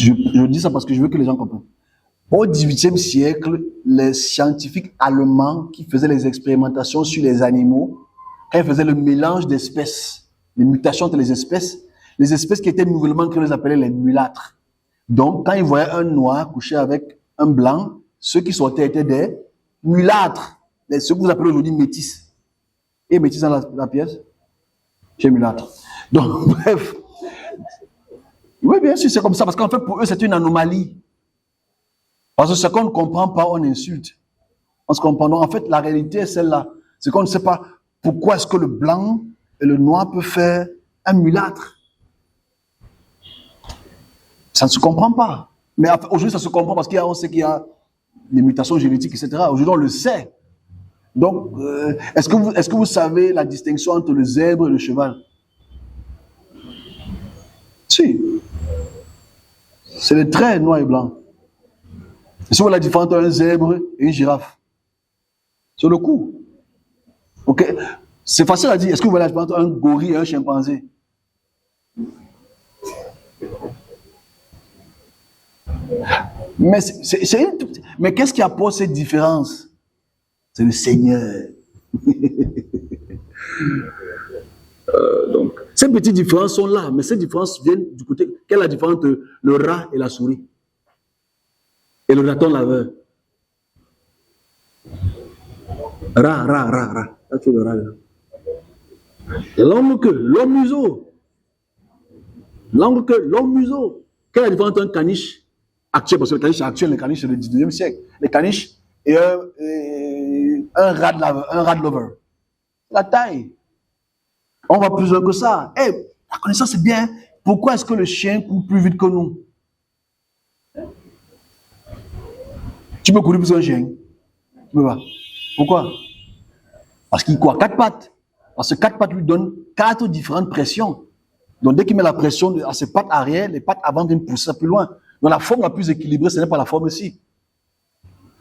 Je dis ça parce que je veux que les gens comprennent. Au XVIIIe siècle, les scientifiques allemands qui faisaient les expérimentations sur les animaux, quand ils faisaient le mélange d'espèces, les mutations entre les espèces qui étaient nouvellement créées, on les appelait les mulâtres. Donc, quand ils voyaient un noir coucher avec un blanc, ceux qui sortaient étaient des mulâtres, ceux que vous appelez aujourd'hui métis. Et métis dans la pièce? Chez mulâtre. Donc, bref. Oui, bien sûr, c'est comme ça, parce qu'en fait, pour eux, c'est une anomalie. Parce que ce qu'on ne comprend pas, on insulte. En se comprenant, en fait, la réalité est celle-là. C'est qu'on ne sait pas pourquoi est-ce que le blanc et le noir peuvent faire un mulâtre. Ça ne se comprend pas. Mais aujourd'hui, ça se comprend parce qu'on sait qu'il y a des mutations génétiques, etc. Aujourd'hui, on le sait. Donc, est-ce que vous savez la distinction entre le zèbre et le cheval? Si. C'est les traits noirs et blancs. Et si vous voyez la différence entre un zèbre et une girafe? Sur le coup. Ok. C'est facile à dire. Est-ce que vous voyez la différence entre un gorille et un chimpanzé? Mais qu'est-ce qui apporte cette différence? C'est le Seigneur. Donc, ces petites différences sont là, mais ces différences viennent du côté. Quelle est la différence entre le rat et la souris? Et le raton laveur? Rat. Là, tu es le rat. L'homme queue, l'homme museau. L'homme queue, l'homme museau. Quelle est la différence entre un caniche actuel? Parce que le caniche actuel, le caniche c'est le 19e siècle. Les caniches et un rat de lover. La taille. On va plus loin que ça. La connaissance c'est bien. Pourquoi est-ce que le chien court plus vite que nous? Tu peux courir plus qu'un chien. Tu peux pas. Pourquoi? Parce qu'il court à 4 pattes. Parce que 4 pattes lui donnent 4 différentes pressions. Donc dès qu'il met la pression à ses pattes arrière, les pattes avant viennent pousser plus loin. Donc la forme la plus équilibrée, ce n'est pas la forme ici.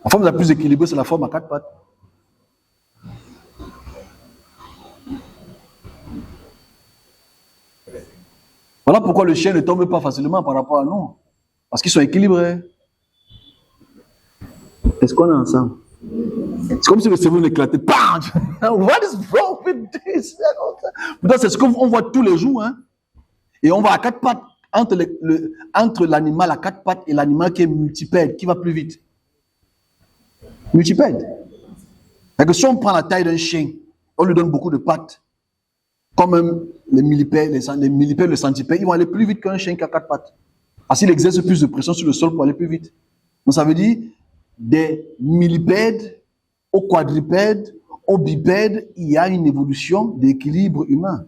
La forme la plus équilibrée, c'est la forme à 4 pattes. Voilà pourquoi le chien ne tombe pas facilement par rapport à nous. Parce qu'ils sont équilibrés. Est-ce qu'on est ensemble? C'est comme si le cerveau éclatait. Bam! What is wrong with this? C'est ce qu'on voit tous les jours. Hein? Et on va à 4 pattes entre l'animal à 4 pattes et l'animal qui est multipède, qui va plus vite. Multipède. Donc, si on prend la taille d'un chien, on lui donne beaucoup de pattes. Comme les millipèdes, le centipède, ils vont aller plus vite qu'un chien qui a 4 pattes. Parce qu'il exerce plus de pression sur le sol pour aller plus vite. Donc ça veut dire des millipèdes au quadrupède, au bipède, il y a une évolution d'équilibre humain.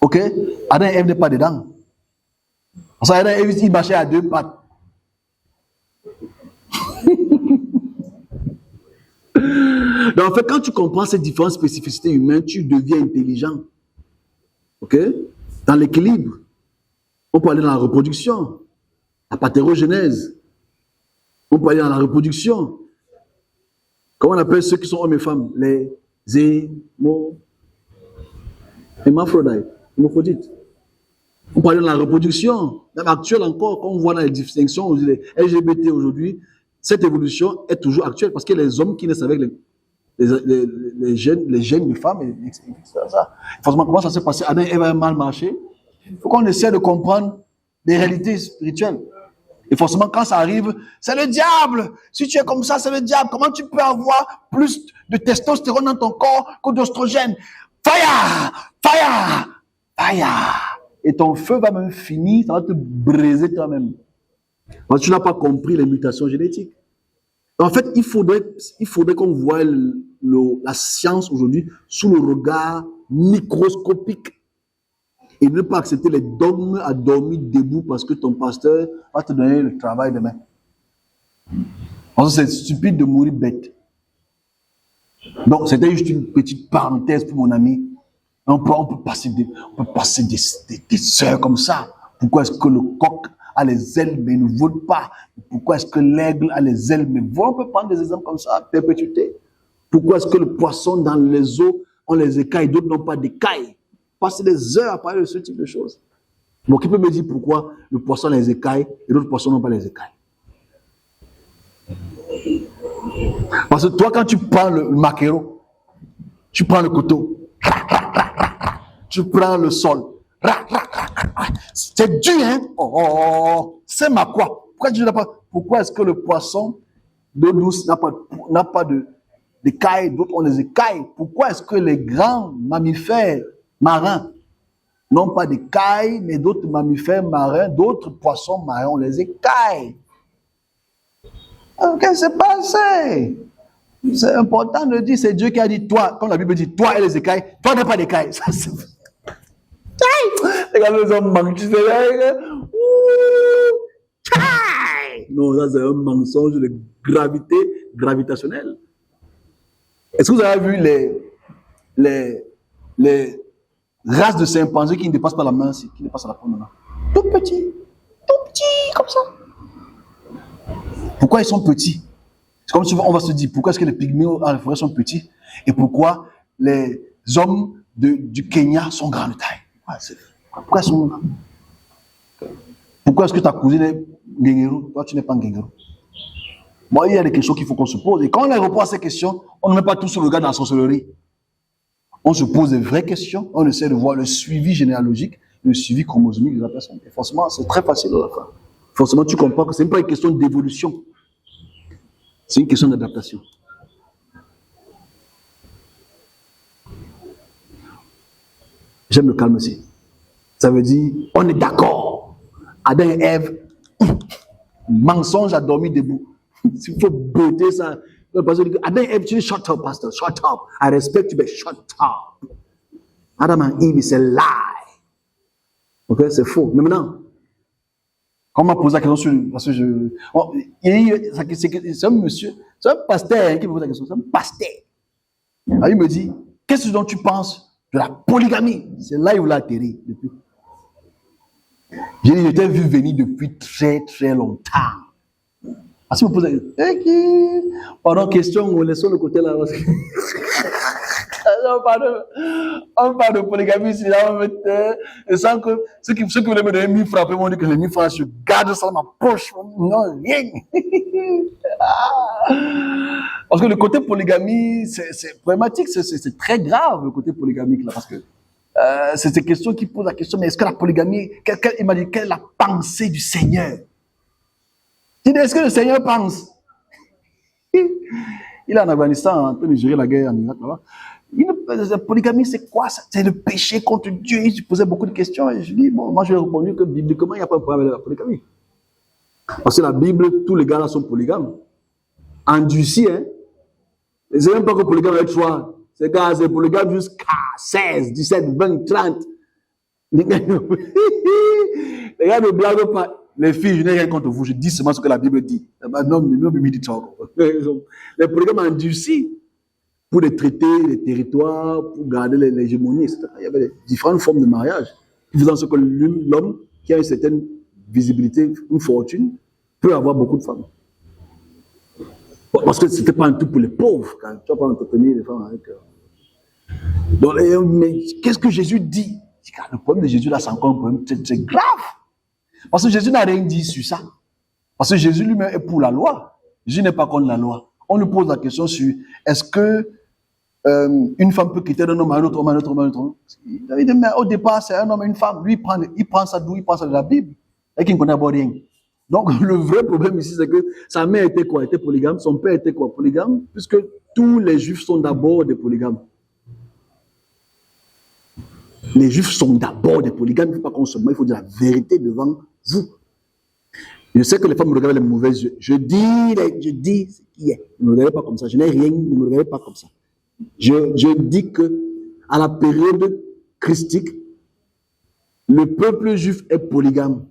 Ok? Adam et Ève n'est pas dedans. Parce que Adam et Ève, ils marchaient à 2 pattes. Donc en fait, quand tu comprends ces différentes spécificités humaines, tu deviens intelligent. Ok? Dans l'équilibre. On peut aller dans la reproduction, la parthérogenèse. On peut aller dans la reproduction. Comment on appelle ceux qui sont hommes et femmes? Les hémaphrodites. On peut aller dans la reproduction. Même actuelle encore, quand on voit dans les distinctions, les LGBT aujourd'hui, cette évolution est toujours actuelle parce que les hommes qui naissent avec les gènes de femmes, etc. Forcément, comment ça s'est passé? Adam et Ève avaient mal marché. Il faut qu'on essaie de comprendre les réalités spirituelles. Et forcément, quand ça arrive, c'est le diable. Si tu es comme ça, c'est le diable. Comment tu peux avoir plus de testostérone dans ton corps que d'oestrogène? Fire! Fire! Fire! Et ton feu va même finir, ça va te briser toi-même. Parce que tu n'as pas compris les mutations génétiques. En fait, il faudrait qu'on voie la science aujourd'hui sous le regard microscopique. Et ne pas accepter les dogmes à dormir debout parce que ton pasteur va te donner le travail demain. Parce que c'est stupide de mourir bête. Donc, c'était juste une petite parenthèse pour mon ami. On peut passer des heures comme ça. Pourquoi est-ce que le coq a les ailes mais ne vole pas? Pourquoi est-ce que l'aigle a les ailes mais vole? On peut prendre des exemples comme ça à perpétuité. Pourquoi est-ce que le poisson dans les eaux ont les écailles, d'autres n'ont pas d'écailles? Passer des heures à parler de ce type de choses. Bon, qui peut me dire pourquoi le poisson a les écailles et d'autres poissons n'ont pas les écailles? Parce que toi, quand tu prends le maquereau, tu prends le couteau, tu prends le sol, c'est dur, hein? C'est ma quoi? Pourquoi est-ce que le poisson d'eau douce n'a pas d'écailles, d'autres ont des écailles? Pourquoi est-ce que les grands mammifères marins n'ont pas d'écailles, mais d'autres mammifères marins, d'autres poissons marins ont les écailles? Qu'est-ce qui s'est passé? C'est important de dire, c'est Dieu qui a dit toi, comme la Bible dit, toi et les écailles, toi n'as pas d'écailles. Ça, c'est... Regardez les hommes manquent, tu sais, non, ça c'est un mensonge de gravité gravitationnelle. Est-ce que vous avez vu les races de chimpanzés qui ne dépassent pas la main, qui ne dépassent la paume là? Tout petit, comme ça. Pourquoi ils sont petits? C'est comme si on va se dire, pourquoi est-ce que les pygmées à la forêt sont petits? Et pourquoi les hommes du Kenya sont grands de taille? Pourquoi ils sont grands? Pourquoi est-ce que ta cousine est Ngengero? Toi, tu n'es pas Ngengero. Bon, il y a des questions qu'il faut qu'on se pose. Et quand on répond à ces questions, on ne met pas tout sur le gars de la sorcellerie. On se pose des vraies questions. On essaie de voir le suivi généalogique, le suivi chromosomique de la personne. Et forcément, c'est très facile à la fin. Forcément, tu comprends que ce n'est pas une question d'évolution. C'est une question d'adaptation. J'aime le calme aussi. Ça veut dire, on est d'accord. Adam et Ève, mensonge à dormir debout. Il faut botter ça. Adam et Ève, tu dis, shut up, pastor, shut up. I respect you, but shut up. Adam and Eve, c'est lie. Ok, c'est faux. Mais maintenant, quand on m'a posé la question parce que c'est un monsieur, c'est un pasteur qui me pose la question, c'est un pasteur. Alors, il me dit, qu'est-ce dont tu penses de la polygamie? C'est là où il a atterri depuis. J'ai dit, je t'ai vu venir depuis très très longtemps. Parce qu'il me pose la question, pardon, question, laissons le côté là. On parle de polygamie, c'est là, on met, sans que ceux qui voulaient me donner 1000 francs, m'ont dit que les 1000 francs, je garde ça dans ma poche. Non, rien. Parce que le côté polygamie, c'est problématique, c'est très grave, le côté polygamique, là, parce que c'est ces questions qui posent la question, mais est-ce que la polygamie, il m'a dit, quelle est la pensée du Seigneur? Il dit, est-ce que le Seigneur pense? Il est en Afghanistan, en train de gérer la guerre en Irak, là-bas. La polygamie, c'est quoi? C'est le péché contre Dieu. Il se posait beaucoup de questions et je dis, bon, moi je lui ai répondu que bibliquement, il n'y a pas de problème avec la polygamie. Parce que la Bible, tous les gars là sont polygames. Endurcis, hein. C'est même pas que polygame avec toi. C'est gars, c'est polygame jusqu'à 16, 17, 20, 30. Les gars ne blaguent pas. Les filles, je n'ai rien contre vous. Je dis seulement ce que la Bible dit. Non, me dit ça. Les polygames endurcis. Pour les traiter, les territoires, pour garder l'hégémonie, etc. Il y avait différentes formes de mariage. Qui faisaient en sorte que l'homme qui a une certaine visibilité, une fortune, peut avoir beaucoup de femmes. Parce que ce n'était pas un tout pour les pauvres, quand tu ne vas pas entretenir les femmes avec. Donc, mais qu'est-ce que Jésus dit? Le problème de Jésus, là, c'est encore un problème, c'est grave. Parce que Jésus n'a rien dit sur ça. Parce que Jésus lui-même est pour la loi. Jésus n'est pas contre la loi. On lui pose la question sur est-ce que une femme peut quitter un homme à un autre homme, à un autre homme, à un autre homme. Mais au départ, c'est un homme et une femme. Lui, il prend ça d'où? Il prend ça de la Bible. Et qu'il ne connaît pas rien. Donc, le vrai problème ici, c'est que sa mère était quoi? Elle était polygame. Son père était quoi? Polygame. Puisque tous les juifs sont d'abord des polygames. Les juifs sont d'abord des polygames. Il ne faut pas qu'on se ment. Il faut dire la vérité devant vous. Je sais que les femmes me regardent les mauvais yeux. Je dis ce qui est. Ne me regardez pas comme ça. Je n'ai rien. Ne me regardez pas comme ça. Je dis que à la période christique, le peuple juif est polygame,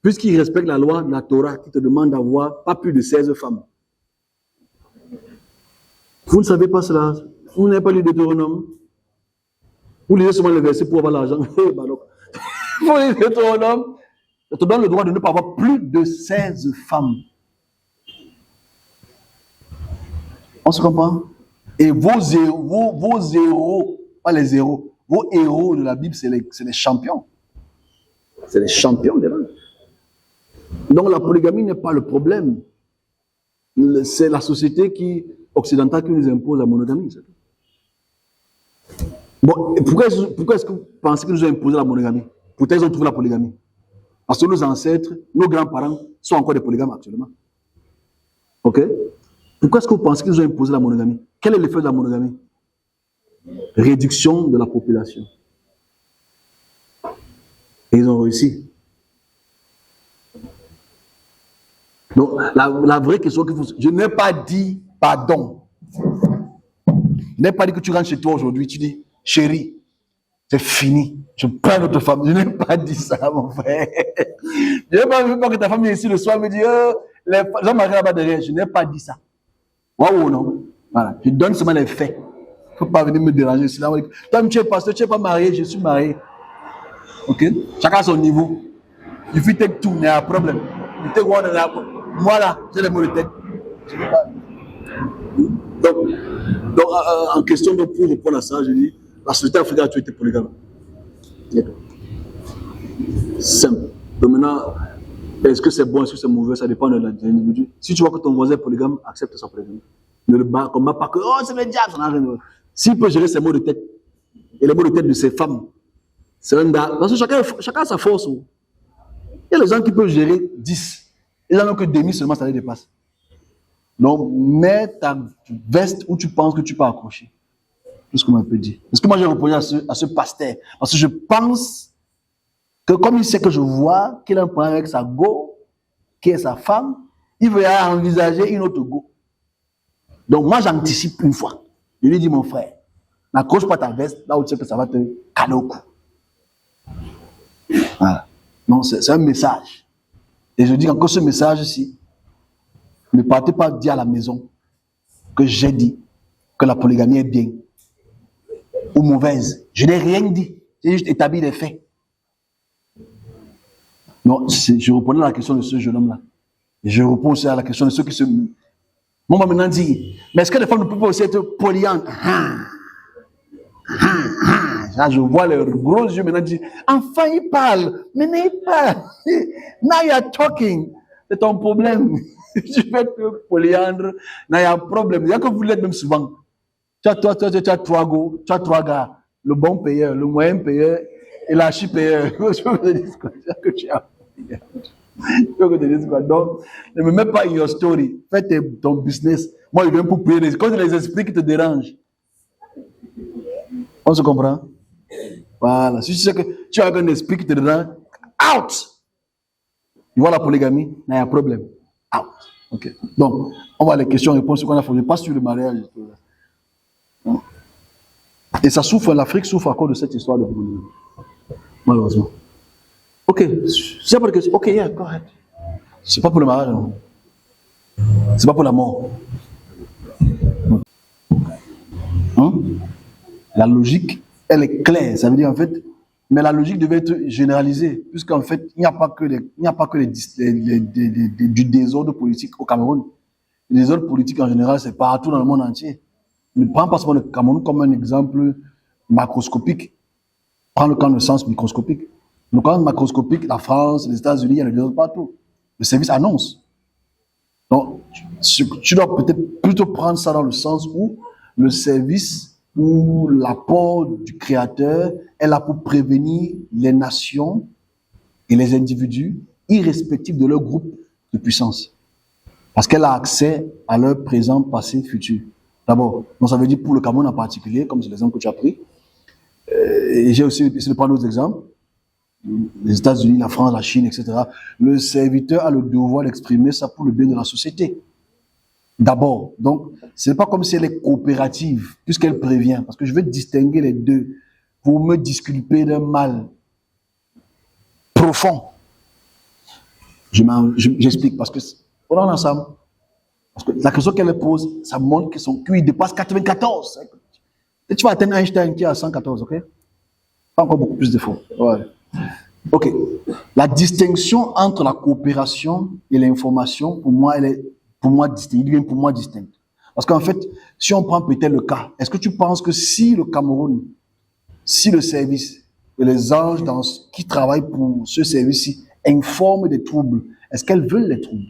puisqu'il respecte la loi de la Torah qui te demande d'avoir pas plus de 16 femmes. Vous ne savez pas cela? Vous n'avez pas lu Deutéronome? Vous lisez seulement le verset pour avoir l'argent. Vous lisez Deutéronome, ça te donne le droit de ne pas avoir plus de 16 femmes. On se comprend? Et vos héros, pas les héros, vos héros de la Bible, c'est les champions. C'est les champions des ventes. Donc la polygamie n'est pas le problème. C'est la société occidentale qui nous impose la monogamie. Bon, pourquoi est-ce que vous pensez qu'ils nous ont imposé la monogamie? Pourquoi ils ont trouvé la polygamie? Parce que nos ancêtres, nos grands-parents sont encore des polygames actuellement. Ok? Pourquoi est-ce que vous pensez qu'ils nous ont imposé la monogamie? Quel est l'effet de la monogamie? Réduction de la population. Et ils ont réussi. Donc, la vraie question qu'il faut... Je n'ai pas dit pardon. Je n'ai pas dit que tu rentres chez toi aujourd'hui, tu dis, chérie, c'est fini. Je prends notre femme. Je n'ai pas dit ça, mon frère. Je n'ai pas vu que ta femme vienne ici le soir me dit, les gens m'arrêtent là-bas derrière. Je n'ai pas dit ça. Waouh, non. Voilà. Je donne seulement les faits. Il ne faut pas venir me déranger. Toi, tu es pasteur, tu n'es pas marié, je suis marié. Ok? Chacun à son niveau. Il faut que tout, il y a un problème. Moi là, j'ai les mots de tête. Je ne veux pas. Donc, en question, donc, pour répondre à ça, je dis, la société africaine a toujours été polygame. Simple. Donc maintenant, est-ce que c'est bon, est-ce que c'est mauvais, ça dépend de l'individu. Si tu vois que ton voisin est polygame, accepte sa polygamie. Ne le combat pas que, oh, c'est le diable, ça n'a rien de... S'il peut gérer ses mots de tête, et les mots de tête de ses femmes, c'est un gars. Parce que chacun a sa force. Il y a les gens qui peuvent gérer 10. Il y en a que demi seulement, ça les dépasse. Donc, mets ta veste où tu penses que tu peux accrocher. Tout ce qu'on m'a peut dire. Parce que moi, j'ai répondu à ce pasteur. Parce que je pense que comme il sait que je vois qu'il a un problème avec sa go, qui est sa femme, il veut envisager une autre go. Donc, moi, j'anticipe une fois. Je lui dis, mon frère, n'accroche pas ta veste là où tu sais que ça va te caler au cou. Voilà. Non, c'est un message. Et je dis encore ce message-ci, ne partez pas dire à la maison que j'ai dit que la polygamie est bien ou mauvaise. Je n'ai rien dit. J'ai juste établi les faits. Non, je répondais à la question de ce jeune homme-là. Et je réponds aussi à la question de ceux qui se... Moi, on m'a maintenant dit, mais est-ce que les femmes ne peuvent pas aussi être polyandres? Là, je vois les gros yeux maintenant dire, enfin il parle, mais il parle. Now you are talking. C'est ton problème. Tu veux être polyandre, now il y a un problème. Il y a que vous l'êtes même souvent. Tu as trois go, tu as trois gars, le bon payeur, le moyen payeur et l'archi-payeur. Je veux que te dise quoi? Que tu as. Je veux que te dise quoi? Donc, ne me mets pas in your story. Fais ton business. Moi, je viens pour payer. Quand je les explique, ils te dérangent. On se comprend? Voilà. Si tu sais que tu as un esprit qui te dérange, out! Tu vois la polygamie, il y a un problème. Out. Ok. Donc, on va les questions-réponses qu'on a fait. Je passe sur le mariage. Et ça souffre, l'Afrique souffre à cause de cette histoire de polygamie. Malheureusement. Ok. C'est pas de question. Ok, yeah, go ahead. C'est pas pour le mariage, non. C'est pas pour la mort. Hein? La logique, elle est claire. Ça veut dire en fait, mais la logique devait être généralisée, puisqu'en fait, il n'y a pas que du désordre politique au Cameroun. Le désordre politique en général, c'est partout dans le monde entier. Ne prends pas seulement le Cameroun comme un exemple macroscopique. Prends-le dans le sens microscopique. Le sens macroscopique, la France, les États-Unis, il y a le désordre partout. Le service annonce. Donc, tu dois peut-être plutôt prendre ça dans le sens où le service où l'apport du créateur est là pour prévenir les nations et les individus, irrespectifs de leur groupe de puissance. Parce qu'elle a accès à leur présent, passé, futur. D'abord, donc ça veut dire pour le Cameroun en particulier, comme c'est l'exemple que tu as pris. Et j'ai aussi essayé de prendre d'autres exemples. Les États-Unis, la France, la Chine, etc. Le serviteur a le devoir d'exprimer ça pour le bien de la société. D'abord, donc, ce n'est pas comme si elle est coopérative, puisqu'elle prévient, parce que je veux distinguer les deux pour me disculper d'un mal profond. J'explique, parce que on est ensemble. Parce que la question qu'elle pose, ça montre que son QI dépasse 94. Et tu vas atteindre Einstein qui est à 114, ok? Pas encore beaucoup plus d'efforts. Ouais. Ok. La distinction entre la coopération et l'information, pour moi, elle est pour moi distincte. Parce qu'en fait, si on prend peut-être le cas, est-ce que tu penses que si le Cameroun, si le service et les anges qui travaillent pour ce service-ci informent des troubles, est-ce qu'elles veulent les troubles?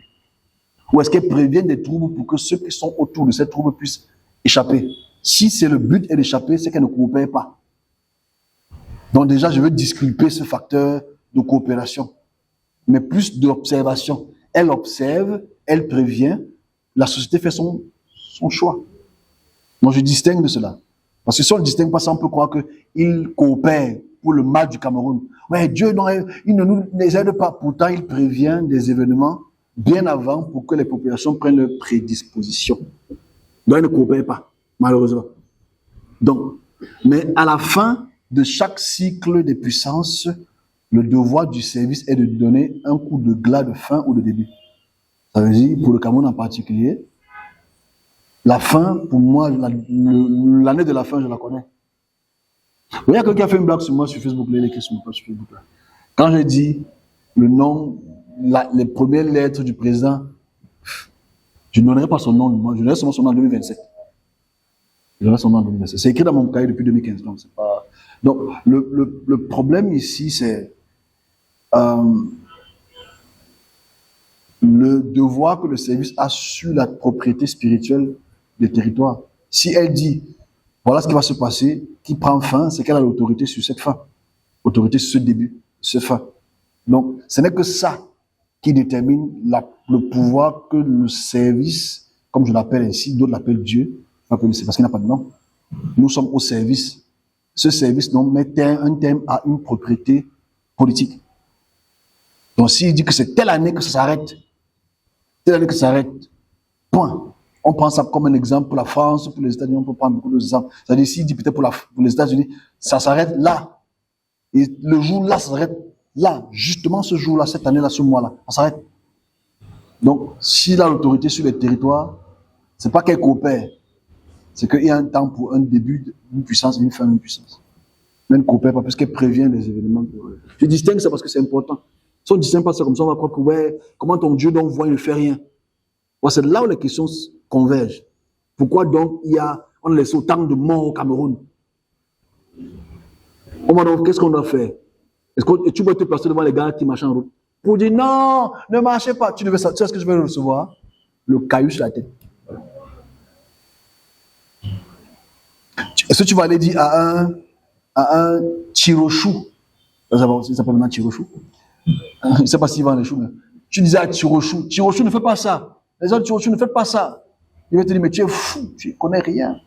Ou est-ce qu'elles préviennent des troubles pour que ceux qui sont autour de ces troubles puissent échapper? Si c'est le but est d'échapper, c'est qu'elles ne coopèrent pas. Donc déjà, je veux disculper ce facteur de coopération, mais plus d'observation. Elle observe, elle prévient, la société fait son choix. Donc je distingue de cela. Parce que si on ne distingue pas ça, on peut croire qu'il coopère pour le mal du Cameroun. Ouais, Dieu, non, il ne nous aide pas. Pourtant, il prévient des événements bien avant pour que les populations prennent leurs prédispositions. Donc, il ne coopère pas, malheureusement. Donc, mais à la fin de chaque cycle des puissances, le devoir du service est de donner un coup de glas de fin ou de début. Ça veut dire, pour le Cameroun en particulier, la fin, pour moi, l'année de la fin, je la connais. Il y a quelqu'un qui a fait une blague sur moi sur Facebook, là, il écrit sur mon page sur Facebook. Là. Quand j'ai dit le nom, les premières lettres du président, je ne donnerai pas son nom, moi, je donnerai seulement son nom en 2027. Je donnerai son nom en 2027. C'est écrit dans mon cahier depuis 2015. Donc, c'est pas... donc le problème ici, c'est le devoir que le service a sur la propriété spirituelle des territoires. Si elle dit, voilà ce qui va se passer, qui prend fin, c'est qu'elle a l'autorité sur cette fin. Autorité sur ce début, ce fin. Donc, ce n'est que ça qui détermine le pouvoir que le service, comme je l'appelle ainsi, d'autres l'appellent Dieu, parce qu'il n'a pas de nom. Nous sommes au service. Ce service met un terme à une propriété politique. Donc, s'il dit que c'est telle année que ça s'arrête, telle année que ça s'arrête, point. On prend ça comme un exemple pour la France, pour les États-Unis, on peut prendre beaucoup d'exemples. C'est-à-dire, s'il dit peut-être pour les États-Unis, ça s'arrête là. Et le jour là, ça s'arrête là. Justement, ce jour-là, cette année-là, ce mois-là, ça s'arrête. Donc, s'il a l'autorité sur les territoires, c'est pas qu'elle coopère. C'est qu'il y a un temps pour un début d'une puissance et une fin d'une puissance. Elle ne coopère pas parce qu'elle prévient les événements. Je distingue ça parce que c'est important. Si on ne distingue pas ça comme ça, on va croire que, ouais, comment ton Dieu donc voit, il ne fait rien. Ouais, c'est là où les questions convergent. Pourquoi donc on a laissé autant de morts au Cameroun? Qu'est-ce qu'on doit faire? Est-ce que tu peux te placer devant les gars qui marchent en route pour dire non, ne marchez pas. Tu sais ce que je vais recevoir? Le caillou sur la tête. Est-ce que tu vas aller dire à un Tirochou? Il s'appelle maintenant Tirochou. Je ne sais pas s'il vend les choux, mais tu disais à Tirochou, Tirochou ne fait pas ça. Les autres Tirochou ne faites pas ça. Il va te dire, mais tu es fou, tu ne connais rien.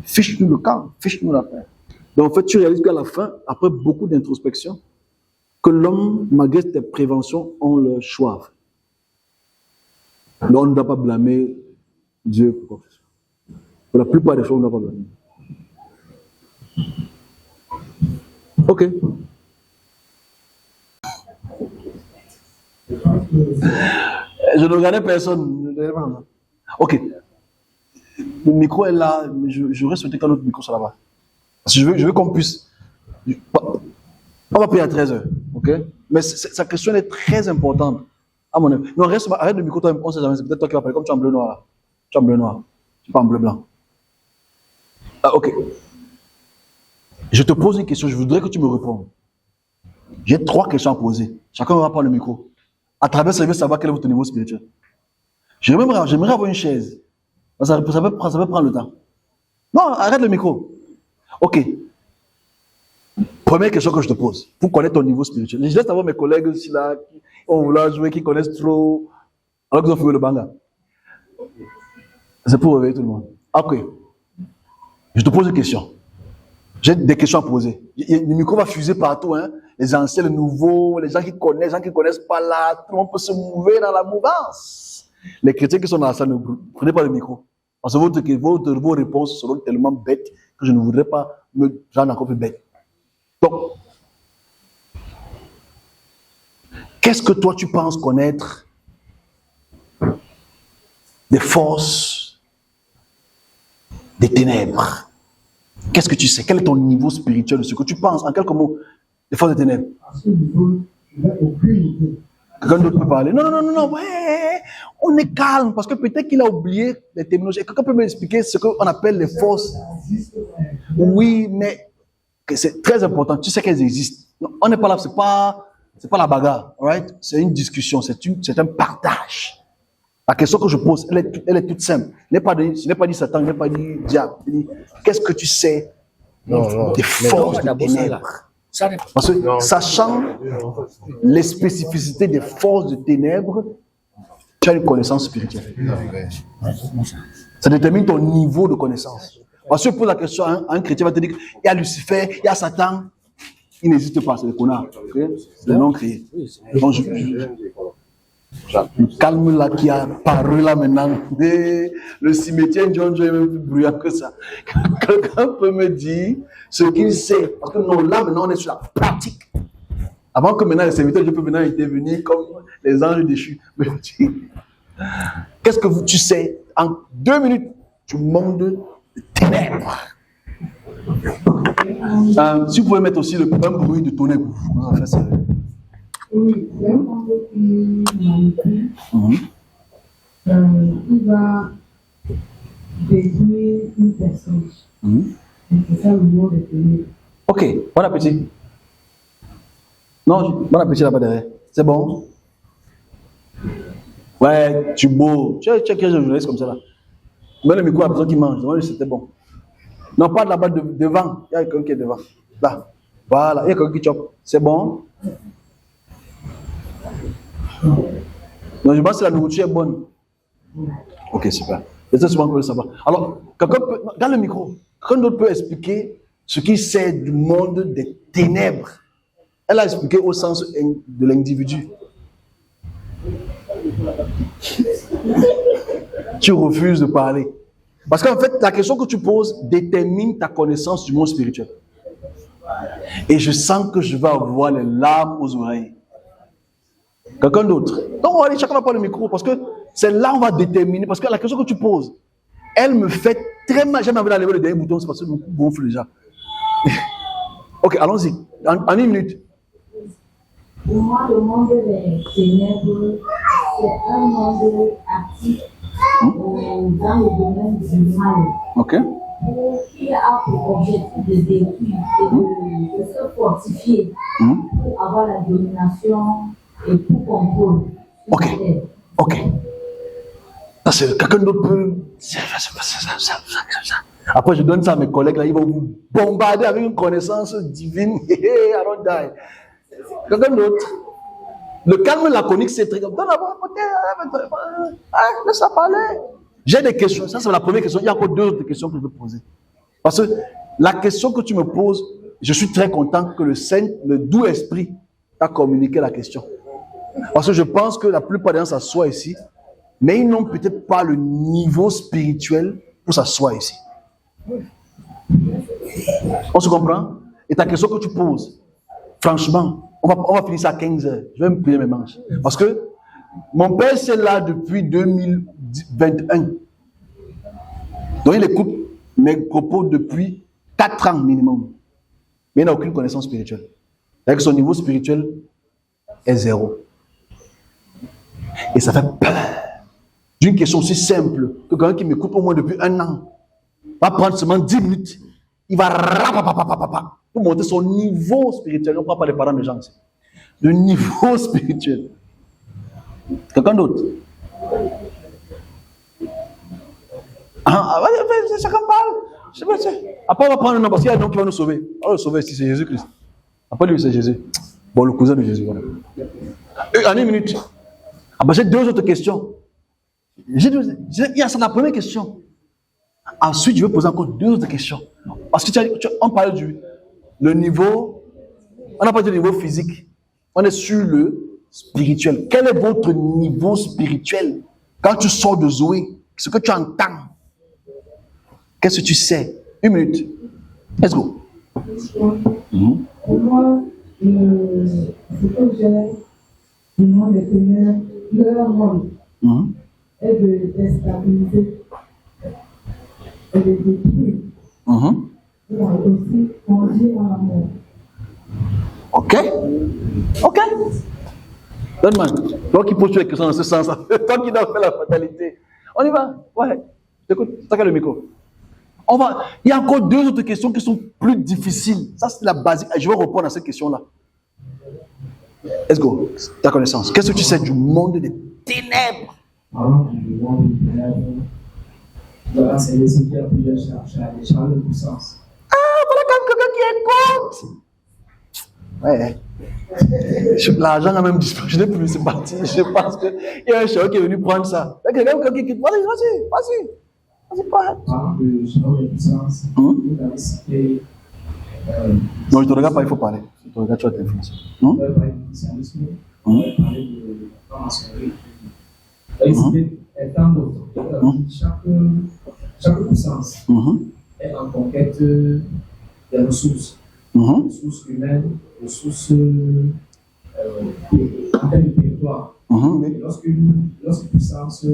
Fiche-nous le camp, fiche-nous la paix. Donc en fait, tu réalises qu'à la fin, après beaucoup d'introspection, que l'homme, malgré tes préventions, ont le choix. Donc on ne doit pas blâmer Dieu pour quoi que ce soit. Pour la plupart des choses, on ne doit pas blâmer. Ok. Je ne regardais personne. Ok. Le micro est là, mais j'aurais souhaité qu'un autre micro soit là-bas. Parce que je veux qu'on puisse. On va prier à 13h. Ok? Mais sa question est très importante. À mon avis. Non, arrête le micro, toi, on ne sait jamais. C'est peut-être toi qui vas parler. Comme tu es en bleu noir. Tu es en bleu noir. Tu n'es pas en bleu blanc. Ah, ok. Je te pose une question, je voudrais que tu me répondes. J'ai 3 questions à poser. Chacun va prendre le micro. À travers ça, je veux savoir quel est votre niveau spirituel. J'aimerais avoir une chaise. Ça peut prendre le temps. Non, arrête le micro. Ok. Première question que je te pose, pour connaître ton niveau spirituel. Je laisse savoir mes collègues ici là, qui ont voulu jouer, qui connaissent trop, alors qu'ils ont fait le banga. C'est pour réveiller tout le monde. Ok. Je te pose une question. J'ai des questions à poser. Le micro va fuser partout, hein. Les anciens, les nouveaux, les gens qui connaissent pas là, tout le monde peut se mouver dans la mouvance. Les chrétiens qui sont dans la salle, ne prenez pas le micro. Parce que vos réponses seront tellement bêtes que je ne voudrais pas me rendre encore plus bête. Donc, qu'est-ce que toi tu penses connaître des forces des ténèbres? Qu'est-ce que tu sais? Quel est ton niveau spirituel de ce que tu penses? En quelques mots, des forces des ténèbres. À ce niveau, je n'ai aucune idée. Quelqu'un d'autre peut parler? Non, ouais, on est calme parce que peut-être qu'il a oublié les terminologies. Quelqu'un peut m'expliquer ce qu'on appelle les forces? Oui, mais c'est très important. Tu sais qu'elles existent. Non, on n'est pas là, c'est pas la bagarre, right? C'est une discussion, c'est un partage. La question que je pose, elle est toute simple. Je n'ai pas dit Satan, je n'ai pas dit diable. Qu'est-ce que tu sais des forces de ténèbres? Parce que sachant les spécificités des forces de ténèbres, tu as une connaissance spirituelle. Ça détermine ton niveau de connaissance. Parce que si tu poses la question à un chrétien, il va te dire il y a Lucifer, il y a Satan. Il n'existe pas, c'est le connard. Okay? C'est le nom créé. Donc, le calme là qui a paru là maintenant, le cimetière John Joe est même plus bruyant que ça. Quelqu'un peut me dire ce qu'il sait. Parce que non, là maintenant on est sur la pratique. Avant que maintenant les serviteurs, je peux maintenant intervenir comme les anges déchus. Qu'est-ce que tu sais? En 2 minutes, tu montes de ténèbres. Si vous pouvez mettre aussi un bruit de tonnerre. Oui, c'est un homme qui manipule. Il va détruire une personne. C'est ça le mot de ténèbres. Ok, bon appétit. Non, bon appétit là-bas derrière. C'est bon? Ouais, tu beau. Tu as quel journaliste comme ça là? Mets le micro à la personne qui mange. Moi, c'était bon. Non, pas de là-bas devant. Il y a quelqu'un qui est devant. Là. Voilà, il y a quelqu'un qui chope. C'est bon? Donc, je pense que la nourriture est bonne. Ok, super. C'est souvent qu'on veut savoir. Alors, quelqu'un peut. Dans le micro, quelqu'un d'autre peut expliquer ce qu'il sait du monde des ténèbres. Elle a expliqué au sens de l'individu. Tu refuses de parler. Parce qu'en fait, la question que tu poses détermine ta connaissance du monde spirituel. Et je sens que je vais avoir les larmes aux oreilles. Quelqu'un d'autre. Donc, on va aller chacun va prendre le micro parce que c'est là qu'on va déterminer. Parce que la question que tu poses, elle me fait très mal. J'ai envie d'enlever le dernier bouton, c'est parce que mon cou gonfle déjà. Ok, allons-y. En 1 minute. Pour moi, le monde des ténèbres, c'est un monde actif dans le domaine du mal. Ok. Qui a pour objectif de détruire et de se fortifier pour avoir la domination et pour contrôle. Ok. Ok. Ça, c'est quelqu'un d'autre peut. Après, je donne ça à mes collègues, là, ils vont vous bombarder avec une connaissance divine. I don't die. Quelqu'un d'autre. Le calme laconique, c'est très. Donne la voix à côté. Laisse-la parler. J'ai des questions. Ça, c'est la première question. Il y a encore 2 autres questions que je veux poser. Parce que la question que tu me poses, je suis très content que le doux esprit t'a communiqué la question. Parce que je pense que la plupart des gens s'assoient ici, mais ils n'ont peut-être pas le niveau spirituel pour s'asseoir ici. On se comprend? Et ta question que tu poses, franchement, on va finir ça à 15h. Je vais me plier mes manches. Parce que mon père, c'est là depuis 2021. Donc, il écoute mes propos depuis 4 ans minimum. Mais il n'a aucune connaissance spirituelle. C'est-à-dire que son niveau spirituel est 0. Et ça fait peur. D'une question aussi simple que quelqu'un qui m'écoute au moins depuis 1 an va prendre seulement 10 minutes. Il va pour monter son niveau spirituel. On ne parle pas des parents des gens ici. Le niveau spirituel. Quelqu'un d'autre? Chacun parle. Après, on va prendre un nom parce qu'il y a un nom qui va nous sauver. On va le sauver ici, c'est Jésus-Christ. Après lui, c'est Jésus. Bon, le cousin de Jésus. Voilà. En 1 minute. J'ai 2 autres questions. Il y a ça, la première question. Ensuite, je vais poser encore 2 autres questions. Parce que on parle le niveau, on n'a pas dit le niveau physique. On est sur le spirituel. Quel est votre niveau spirituel? Quand tu sors de Zoé, ce que tu entends, qu'est-ce que tu sais? 1 minute. Let's go. Pour moi, ce que j'ai du monde des ténèbres, leur monde est de déstabiliser et de détruire. Et aussi conduire à la mort. Ok. Ok. Donne-moi. Toi qui poses les questions dans ce sens, toi qui dois faire la fatalité. On y va. Ouais. Écoute, t'as le micro. Il y a encore 2 autres questions qui sont plus difficiles. Ça, c'est la basique. Je vais répondre à cette question-là. Let's go. Ta connaissance. Qu'est-ce que tu sais du monde des ténèbres? Parlant du monde des ténèbres, voilà, c'est les qui a plusieurs charges de puissance. Ah, voilà quelqu'un qui écoute. Ouais. L'argent a même disparu. Je n'ai plus, c'est parti. Je pense qu'il y a un chien qui est venu prendre ça. Il y a quelqu'un qui écoute. Vas-y, parle. Parlant de charges de puissance, vous avez cité. Non, je ne te regarde pas, il faut parler. Je te regarde, tu vas t'influencer. Vous avez parlé du christianisme, vous avez parlé de la franc-maçonnerie. Vous avez cité tant d'autres. Chaque puissance est en conquête des ressources. Ressources humaines, ressources en termes de territoire. Lorsqu'une puissance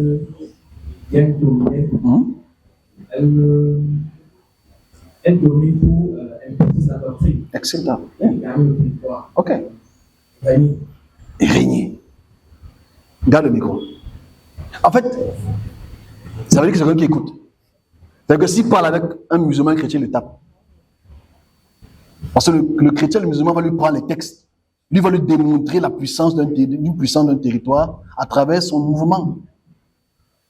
vient dominer, elle domine pour imposer sa doctrine. Excellent. Et gagner le territoire. Ok. Régner. Et régner. Garde le micro. En fait, ça veut dire que c'est quelqu'un qui écoute. C'est-à-dire que s'il parle avec un musulman chrétien, il le tape. Parce que le chrétien, le musulman va lui prendre les textes. Lui va lui démontrer la puissance d'une puissance d'un territoire à travers son mouvement.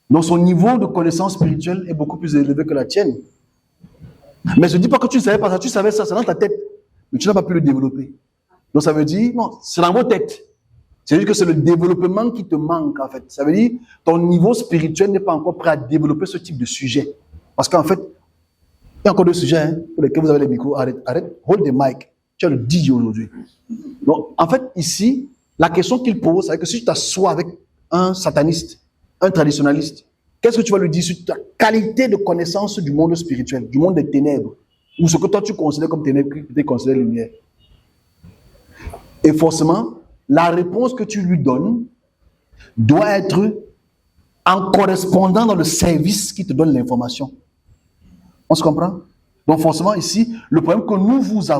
Donc son niveau de connaissance spirituelle est beaucoup plus élevé que la tienne. Mais je ne dis pas que tu ne savais pas ça, tu savais ça, c'est dans ta tête. Mais tu n'as pas pu le développer. Donc ça veut dire, non, c'est dans vos têtes. C'est juste que c'est le développement qui te manque en fait. Ça veut dire, ton niveau spirituel n'est pas encore prêt à développer ce type de sujet. Parce qu'en fait, il y a encore deux sujets pour lesquels vous avez les micros. Arrête, hold the mic. Tu as le DJ aujourd'hui. Donc, en fait, ici, la question qu'il pose, c'est que si tu t'assois avec un sataniste, un traditionnaliste, qu'est-ce que tu vas lui dire sur ta qualité de connaissance du monde spirituel, du monde des ténèbres, ou ce que toi tu considères comme ténèbres, que tu considères lumière? Et forcément, la réponse que tu lui donnes doit être en correspondant dans le service qui te donne l'information. On se comprend? Donc forcément ici, le problème que vous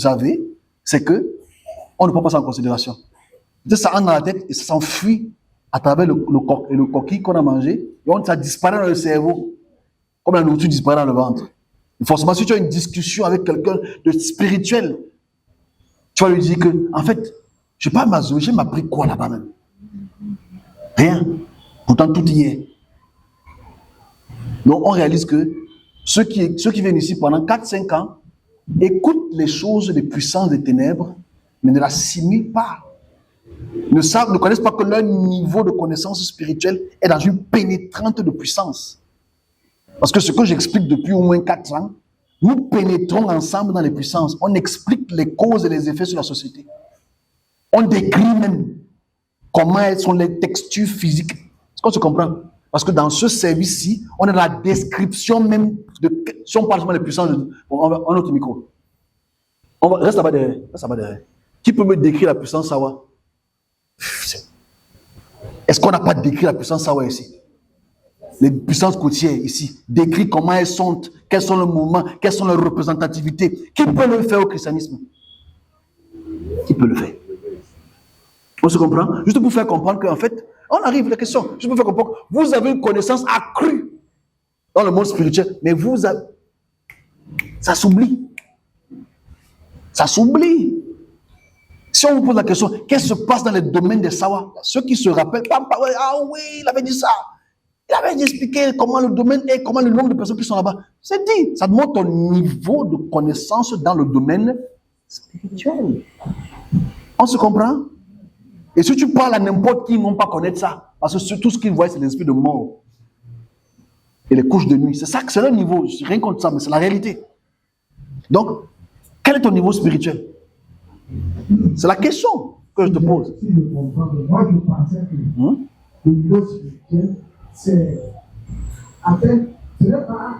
avez, c'est que on ne prend pas ça en considération. Ça entre dans la tête et ça s'enfuit à travers le coquille qu'on a mangé, et ça disparaît dans le cerveau, comme la nourriture disparaît dans le ventre. Et forcément, si tu as une discussion avec quelqu'un de spirituel, tu vas lui dire que, en fait, je ne sais pas, j'ai appris quoi là-bas même? Rien. Pourtant, tout y est. Donc, on réalise que ceux qui viennent ici pendant 4-5 ans écoutent les choses des puissances des ténèbres, mais ne l'assimilent pas. Ne connaissent pas que leur niveau de connaissance spirituelle est dans une pénétrante de puissance. Parce que ce que j'explique depuis au moins 4 ans, nous pénétrons ensemble dans les puissances. On explique les causes et les effets sur la société. On décrit même comment elles sont les textures physiques. Est-ce qu'on se comprend? Parce que dans ce service-ci, on est dans la description même de... Si on parle seulement des puissances... Bon, on a notre micro. Reste là-bas derrière. Qui peut me décrire la puissance Sawa? Est-ce qu'on n'a pas décrit la puissance Sawa ici? Les puissances côtières ici, décrit comment elles sont, quels sont leurs mouvements, quelles sont leurs représentativités. Qui peut le faire au christianisme? Qui peut le faire? On se comprend? Juste pour faire comprendre qu'en fait, on arrive à la question, juste pour faire comprendre, vous avez une connaissance accrue dans le monde spirituel, mais ça s'oublie. Ça s'oublie. Si on vous pose la question, qu'est-ce qui se passe dans les domaines des Sawa? Ceux qui se rappellent, ah oui, il avait dit ça. Il avait expliqué comment le domaine est, comment le nombre de personnes qui sont là-bas. C'est dit, ça demande ton niveau de connaissance dans le domaine spirituel. On se comprend? Et si tu parles à n'importe qui, ils ne vont pas connaître ça. Parce que tout ce qu'ils voient, c'est l'esprit de mort. Et les couches de nuit. C'est ça, c'est le niveau. Je ne suis rien contre ça, mais c'est la réalité. Donc, quel est ton niveau spirituel? C'est la question que je te pose. Si je comprends, moi je pensais que le niveau spirituel, c'est atteindre, ce n'est pas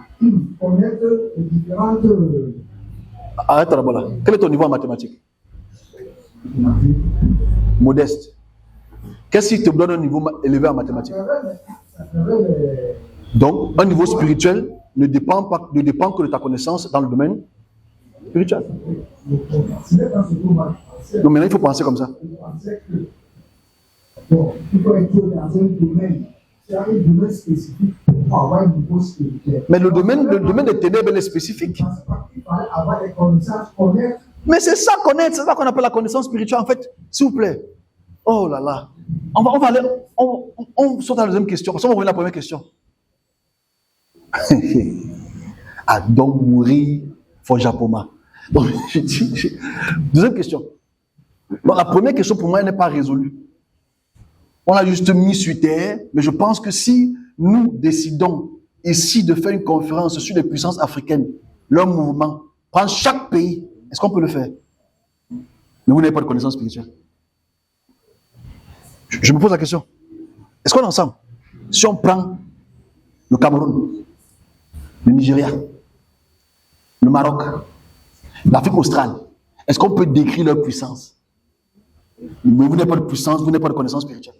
connaître les différentes. Arrête là-bas là. Quel est ton niveau en mathématiques? Modeste. Qu'est-ce qui te donne un niveau élevé en mathématiques? Donc, un niveau spirituel ne dépend que de ta connaissance dans le domaine spirituel. Non, maintenant il faut penser comme ça. Bon, il faut être dans un domaine. C'est un domaine spécifique pour avoir un niveau spirituel. Mais le domaine des ténèbres est spécifique. Il fallait avoir des connaissances, connaître Mais c'est ça connaître, c'est ça qu'on appelle la connaissance spirituelle. En fait, s'il vous plaît. Oh là là. On va aller, on saute à la deuxième question. Parce qu'on va revenir à la première question. Adam mourir for Japoma. Donc, deuxième question. Donc, la première question pour moi, elle n'est pas résolue. On l'a juste mis sur terre, mais je pense que si nous décidons ici de faire une conférence sur les puissances africaines, leur mouvement, prendre chaque pays, est-ce qu'on peut le faire? Mais vous n'avez pas de connaissance spirituelle. Je me pose la question. Est-ce qu'on est ensemble? Si on prend le Cameroun, le Nigeria, le Maroc, l'Afrique australe, est-ce qu'on peut décrire leur puissance? Mais vous n'avez pas de puissance, vous n'avez pas de connaissance spirituelle.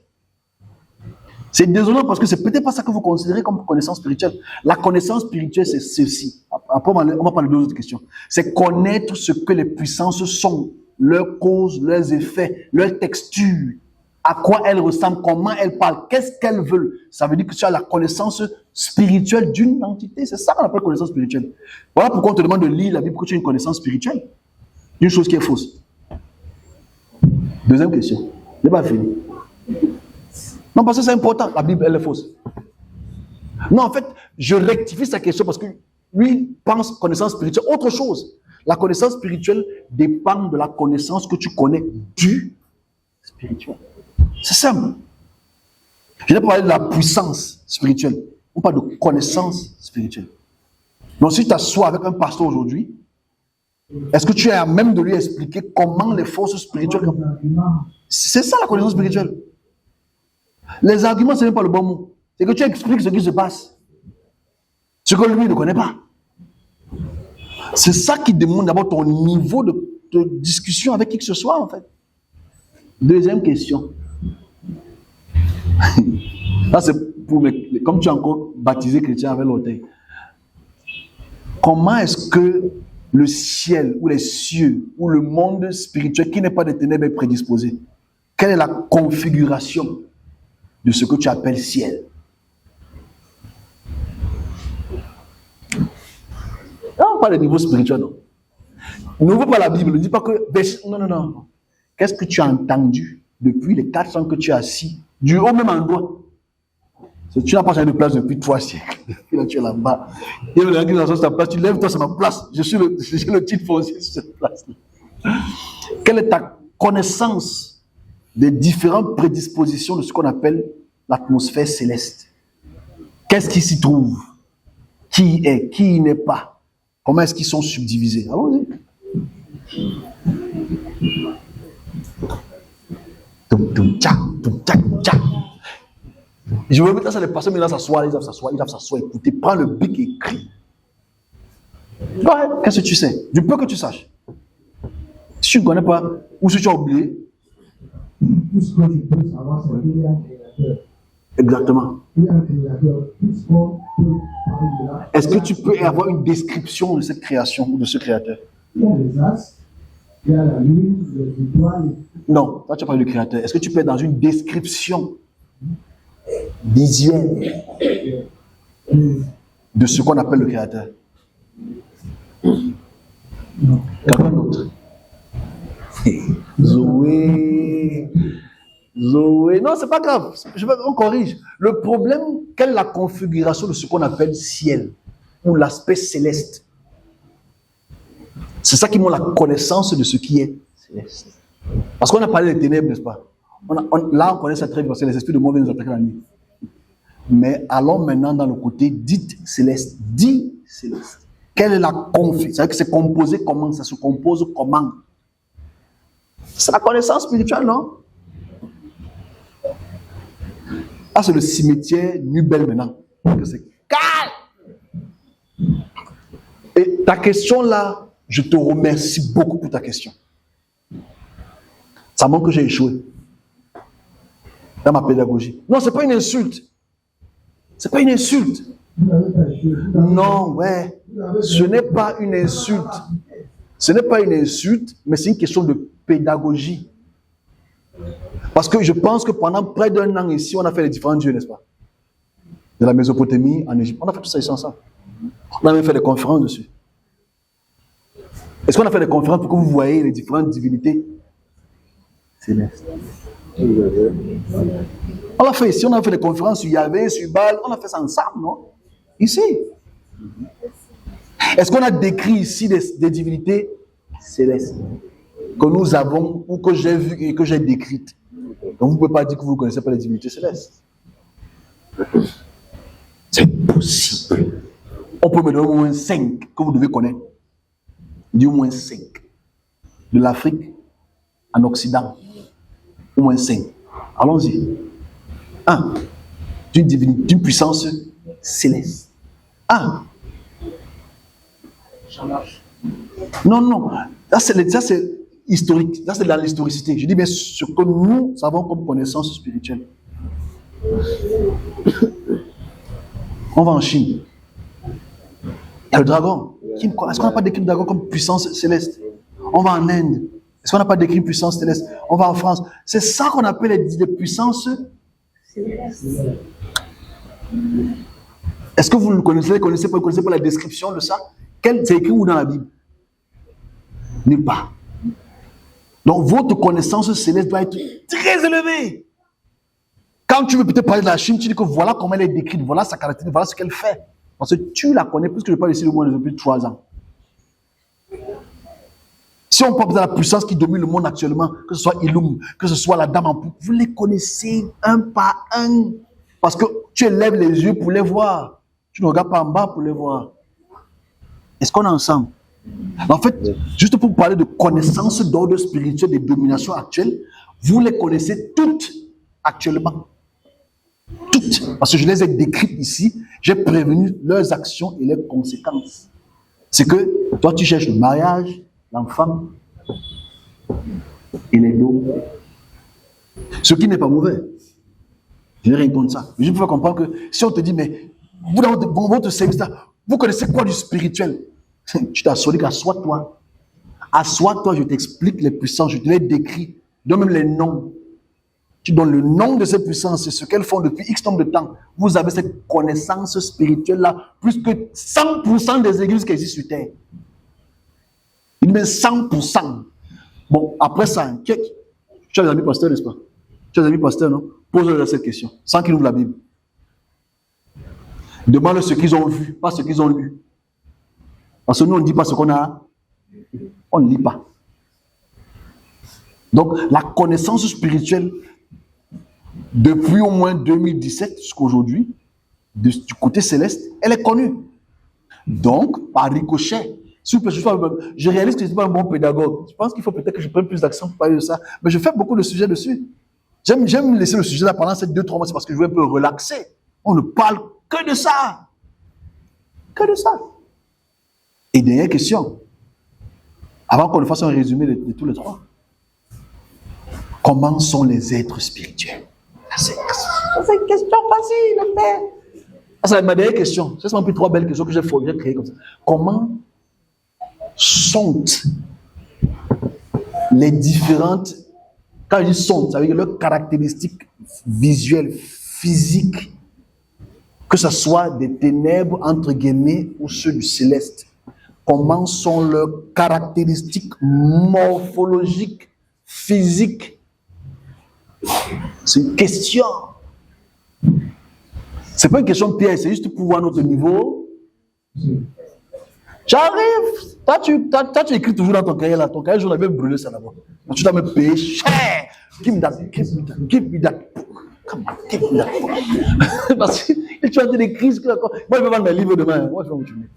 C'est désolant parce que c'est peut-être pas ça que vous considérez comme connaissance spirituelle. La connaissance spirituelle, c'est ceci. Après, on va parler d'autres questions. C'est connaître ce que les puissances sont, leurs causes, leurs effets, leurs textures, à quoi elles ressemblent, comment elles parlent, qu'est-ce qu'elles veulent. Ça veut dire que tu as la connaissance spirituelle d'une entité. C'est ça qu'on appelle connaissance spirituelle. Voilà pourquoi on te demande de lire la Bible pour que tu aies une connaissance spirituelle. Une chose qui est fausse. Deuxième question. Je n'ai pas fini. Non, parce que c'est important. La Bible, elle est fausse. Non, en fait, je rectifie sa question parce que lui pense connaissance spirituelle. Autre chose. La connaissance spirituelle dépend de la connaissance que tu connais du spirituel. C'est simple. Je n'ai pas parlé de la puissance spirituelle. On parle de connaissance spirituelle. Donc, si tu t'assois avec un pasteur aujourd'hui, est-ce que tu es à même de lui expliquer comment les forces spirituelles... C'est ça la connaissance spirituelle. Les arguments, ce n'est pas le bon mot. C'est que tu expliques ce qui se passe. Ce que lui ne connaît pas. C'est ça qui demande d'abord ton niveau de discussion avec qui que ce soit, en fait. Deuxième question. Là, c'est pour comme tu es encore baptisé chrétien avec l'autel. Comment est-ce que le ciel ou les cieux ou le monde spirituel qui n'est pas des ténèbres est prédisposé? Quelle est la configuration de ce que tu appelles ciel? Là, on parle de niveau spirituel, non? N'ouvre pas la Bible, ne dis pas que... Non. Qu'est-ce que tu as entendu depuis les 4 ans que tu es assis, du haut même endroit? Tu n'as pas changé de place depuis 3 siècles. Là, tu es là-bas. Il y a quelqu'un qui est dans ta place, tu lèves-toi, c'est ma place. Je suis le titre foncier sur cette place-là. Quelle est ta connaissance des différentes prédispositions de ce qu'on appelle l'atmosphère céleste? Qu'est-ce qui s'y trouve? Qui est? Qui n'est pas? Comment est-ce qu'ils sont subdivisés? Allons-y. Je veux mettre ça, les personnes maintenant s'asseoir, ils doivent s'asseoir, écouter, prends le bic et écris. Ouais, qu'est-ce que tu sais? Du peu que tu saches. Si tu ne connais pas, ou si tu as oublié. Tout ce que tu peux savoir, c'est qu'il y a un créateur. Exactement. Il y a un créateur. Est-ce que tu peux avoir une description de cette création ou de ce créateur? Il y a les astres, il y a la lune, les étoiles. Non, toi tu as parlé du créateur. Est-ce que tu peux être dans une description visuelle de ce qu'on appelle le créateur? Quelqu'un d'autre? Zoé, non, c'est pas grave. On corrige. Le problème, quelle est la configuration de ce qu'on appelle ciel ou l'aspect céleste? C'est ça qui montre la connaissance de ce qui est céleste. Parce qu'on a parlé des ténèbres, n'est-ce pas? Là, on connaît ça très bien parce que les esprits de mauvais nous attaquent la nuit. Mais allons maintenant dans le côté dit céleste. Dit céleste. Quelle est la configuration? C'est-à-dire que c'est composé comment? Ça se compose comment? C'est la connaissance spirituelle, non? Ah, c'est le cimetière Nubel maintenant. C'est calme. Et ta question là, je te remercie beaucoup pour ta question. Ça montre que j'ai échoué dans ma pédagogie. Non, c'est pas une insulte. C'est pas une insulte. Non, ouais. Ce n'est pas une insulte. Ce n'est pas une insulte, mais c'est une question de pédagogie. Parce que je pense que pendant près d'un an ici, on a fait les différents dieux, n'est-ce pas? De la Mésopotamie en Égypte. On a fait tout ça ici ensemble. On a même fait des conférences dessus. Est-ce qu'on a fait des conférences pour que vous voyez les différentes divinités célestes? On l'a fait ici, on a fait des conférences sur Yahvé, sur Baal, on a fait ça ensemble, non? Ici. Est-ce qu'on a décrit ici des divinités célestes que nous avons ou que j'ai vues et que j'ai décrites? Donc vous ne pouvez pas dire que vous ne connaissez pas les divinités célestes. C'est possible. On peut me donner au moins 5 que vous devez connaître. Du moins 5. De l'Afrique en Occident. Au moins 5. Allons-y. 1. D'une divinité, d'une puissance céleste. 1. Non. Ça c'est historique. Ça c'est dans l'historicité. Je dis bien ce que nous avons comme connaissance spirituelle. On va en Chine. Il y a le dragon. Est-ce qu'on n'a pas décrit le dragon comme puissance céleste? On va en Inde. Est-ce qu'on n'a pas décrit une puissance céleste? On va en France. C'est ça qu'on appelle les puissances célestes. Est-ce que vous ne connaissez pas la description de ça? C'est écrit où dans la Bible? Nulle part. Donc votre connaissance céleste doit être très élevée. Quand tu veux peut-être parler de la Chine, tu dis que voilà comment elle est décrite, voilà sa caractéristique, voilà ce qu'elle fait. Parce que tu la connais plus que je parle ici le monde depuis 3 ans. Si on parle de la puissance qui domine le monde actuellement, que ce soit Illum, que ce soit la dame en poupe, vous les connaissez un par un. Parce que tu élèves les yeux pour les voir. Tu ne regardes pas en bas pour les voir. Est-ce qu'on est ensemble? En fait, juste pour parler de connaissances d'ordre spirituel, des dominations actuelles, vous les connaissez toutes actuellement. Toutes. Parce que je les ai décrites ici. J'ai prévenu leurs actions et leurs conséquences. C'est que toi, tu cherches le mariage, l'enfant et les dons. Ce qui n'est pas mauvais. Je n'ai rien contre ça. Mais je peux comprendre que si on te dit, mais vous, dans votre service là, vous connaissez quoi du spirituel? Tu t'assois, assois-toi. Assois-toi, je t'explique les puissances, je te les décris. Je donne même les noms. Tu donnes le nom de ces puissances, c'est ce qu'elles font depuis X nombre de temps. Vous avez cette connaissance spirituelle-là, plus que 100% des églises qui existent sur Terre. Il met 100%. Bon, après ça, tu as des amis pasteurs, n'est-ce pas? Tu as des amis pasteurs, non? Pose-leur cette question, sans qu'ils ouvrent la Bible. Demande ce qu'ils ont vu, pas ce qu'ils ont lu. Parce que nous, on ne dit pas ce qu'on a. On ne lit pas. Donc, la connaissance spirituelle, depuis au moins 2017 jusqu'à aujourd'hui, du côté céleste, elle est connue. Donc, par ricochet, je réalise que je ne suis pas un bon pédagogue. Je pense qu'il faut peut-être que je prenne plus d'accent pour parler de ça. Mais je fais beaucoup de sujets dessus. J'aime laisser le sujet là pendant ces 2-3 mois, c'est parce que je veux un peu relaxer. On ne parle que de ça. Que de ça. Et dernière question. Avant qu'on ne fasse un résumé de tous les 3. Comment sont les êtres spirituels? C'est une question facile, père. C'est ma dernière question. C'est un peu 3 belles questions que j'ai créées comme ça. Comment sont les différentes, quand je dis sont, ça veut dire leurs caractéristiques visuelles, physiques, que ce soit des ténèbres, entre guillemets, ou ceux du céleste. Comment sont leurs caractéristiques morphologiques, physiques? C'est une question. C'est pas une question piège, c'est juste pour voir notre niveau. J'arrive. Toi, tu écris toujours dans ton cahier là. Ton cahier, je l'avais brûlé ça là-bas. Tu dois me payer cher. Give me that. Come on, give me that. Parce que tu as des crises. Moi, je vais vendre mes livres demain. Moi, je vais continuer.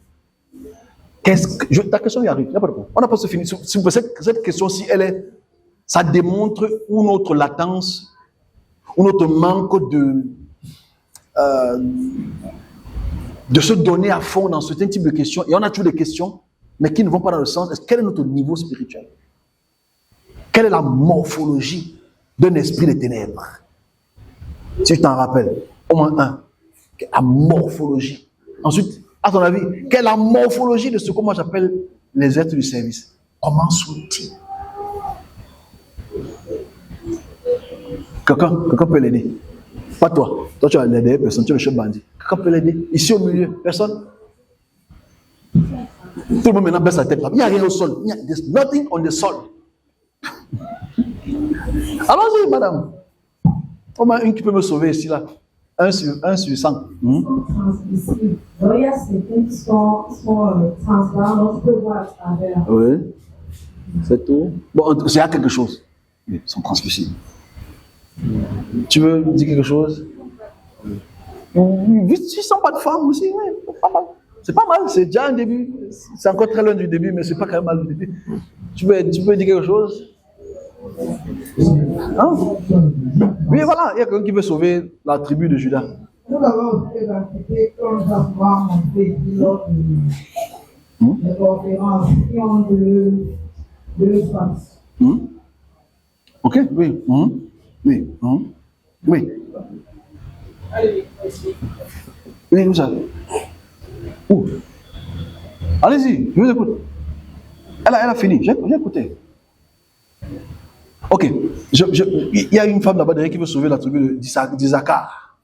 Ta question y arrive. On n'a pas se finir. Cette question-ci, ça démontre où notre latence, où notre manque de se donner à fond dans certains types de questions. Et on a toujours des questions, mais qui ne vont pas dans le sens. Quel est notre niveau spirituel? Quelle est la morphologie d'un esprit des ténèbres? Si je t'en rappelle, au moins un. La morphologie. Ensuite, à ton avis, quelle est la morphologie de ce que moi j'appelle les êtres du service? Comment sont-ils? Quelqu'un peut l'aider. Pas toi. Toi, tu as l'aider, personne. Tu es le chef bandit. Quelqu'un peut l'aider. Ici au milieu, personne. Tout le monde maintenant baisse la tête là. Il n'y a rien au sol. There's nothing on the sol. Allons-y, madame. Au moins une qui peut me sauver ici là. 1 sur 100. Transmissibles. Donc, il y a certains qui sont transparents, donc tu peux voir à travers. Oui. C'est tout. Bon, il y a quelque chose. Ils sont transmissibles. Tu veux dire quelque chose? Ils sont pas de femmes aussi, oui. C'est pas mal, c'est déjà un début. C'est encore très loin du début, mais c'est pas quand même mal du début. Tu peux dire quelque chose? Hein? Oui, voilà, il y a quelqu'un qui veut sauver la tribu de Judas. Nous avons fait l'entité qu'on va pouvoir montrer lors des conférences qui ont deux faces. Ok, oui. Oui. Oui. Oui, où ça? Où? Allez-y, je vous écoute. Elle a fini, j'ai écouté. Ok, il y a une femme là-bas derrière qui veut sauver la tribu d'Isaacar.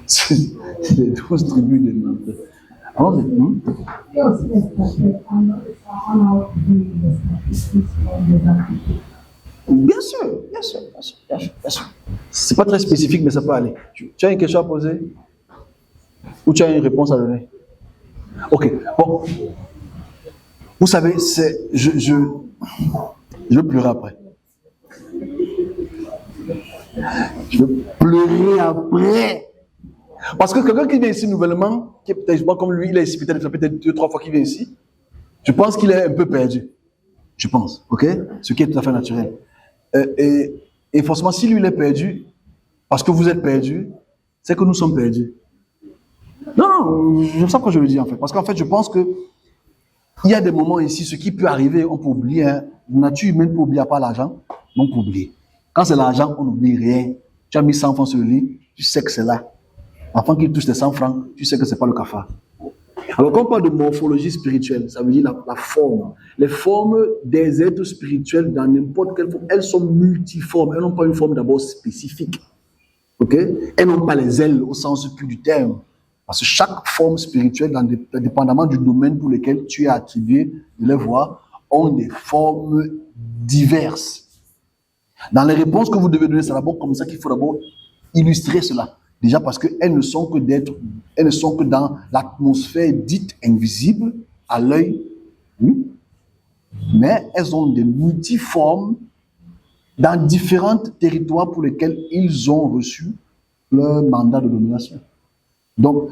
C'est les 12 tribus de Nantes. Allons-y. Et aussi les statuts, on a oublié les statuts qui sont des entités. Bien sûr. C'est pas très spécifique, mais ça peut aller. Tu as une question à poser? Ou tu as une réponse à donner? Ok, bon. Vous savez, je vais pleurer après. Je vais pleurer après. Parce que quelqu'un qui vient ici nouvellement, qui est peut-être comme lui, il est ici peut-être 2-3 fois qu'il vient ici, je pense qu'il est un peu perdu. Je pense, ok? Ce qui est tout à fait naturel. Et forcément, si lui il est perdu, parce que vous êtes perdu, c'est que nous sommes perdus. Non, je sais pas quoi je veux dire en fait. Parce qu'en fait, je pense que il y a des moments ici, ce qui peut arriver, on peut oublier. Hein. La nature humaine peut oublier pas l'argent, mais on peut oublier. Quand c'est l'argent, on n'oublie rien. Tu as mis 100 francs sur le lit, tu sais que c'est là. Avant qu'il touche les 100 francs, tu sais que c'est pas le cafard. Alors quand on parle de morphologie spirituelle, ça veut dire la forme. Les formes des êtres spirituels dans n'importe quelle forme, elles sont multiformes. Elles n'ont pas une forme d'abord spécifique. Ok? Elles n'ont pas les ailes au sens pur du terme. Parce que chaque forme spirituelle, dépendamment du domaine pour lequel tu es attribué de les voir, ont des formes diverses. Dans les réponses que vous devez donner, c'est d'abord comme ça qu'il faut d'abord illustrer cela. Déjà parce qu'elles ne sont que dans l'atmosphère dite invisible à l'œil nu, mais elles ont des multiformes dans différents territoires pour lesquels ils ont reçu leur mandat de domination. Donc,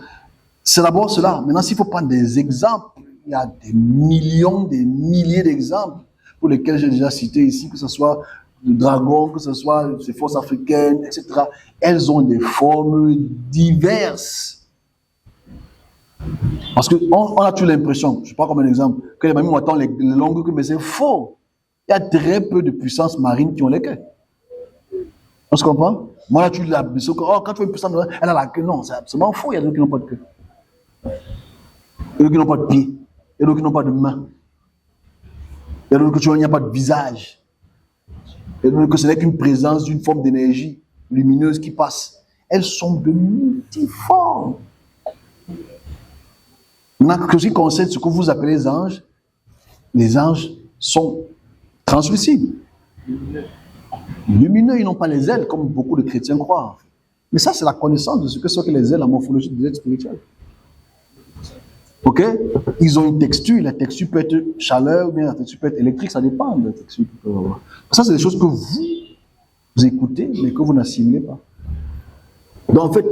c'est d'abord cela. Maintenant, s'il faut prendre des exemples, il y a des millions, des milliers d'exemples pour lesquels j'ai déjà cité ici, que ce soit le dragon, que ce soit les forces africaines, etc. Elles ont des formes diverses. Parce qu'on a toujours l'impression, je ne sais pas comme un exemple, que les mamies m'attendent les longues queues, mais c'est faux. Il y a très peu de puissances marines qui ont les queues. On se comprend? Moi, là, tu l'as dit, quand tu vois une puissance, elle a la queue. Non, c'est absolument faux. Il y a d'autres qui n'ont pas de queue. Il y a d'autres qui n'ont pas de pied. Il y a d'autres qui n'ont pas de main. Il y a d'autres qui n'ont pas de visage. Il y a d'autres que ce n'est qu'une présence d'une forme d'énergie lumineuse qui passe. Elles sont de multiformes. Maintenant, ce qui concerne ce que vous appelez les anges sont translucides. Lumineux, ils n'ont pas les ailes, comme beaucoup de chrétiens croient. Mais ça, c'est la connaissance de ce que sont les ailes, la morphologie des êtres spirituels. Ok? Ils ont une texture, la texture peut être chaleur, ou bien la texture peut être électrique, ça dépend de la texture qu'ils peuvent avoir. Ça, c'est des choses que vous écoutez, mais que vous n'assimilez pas. Donc, en fait,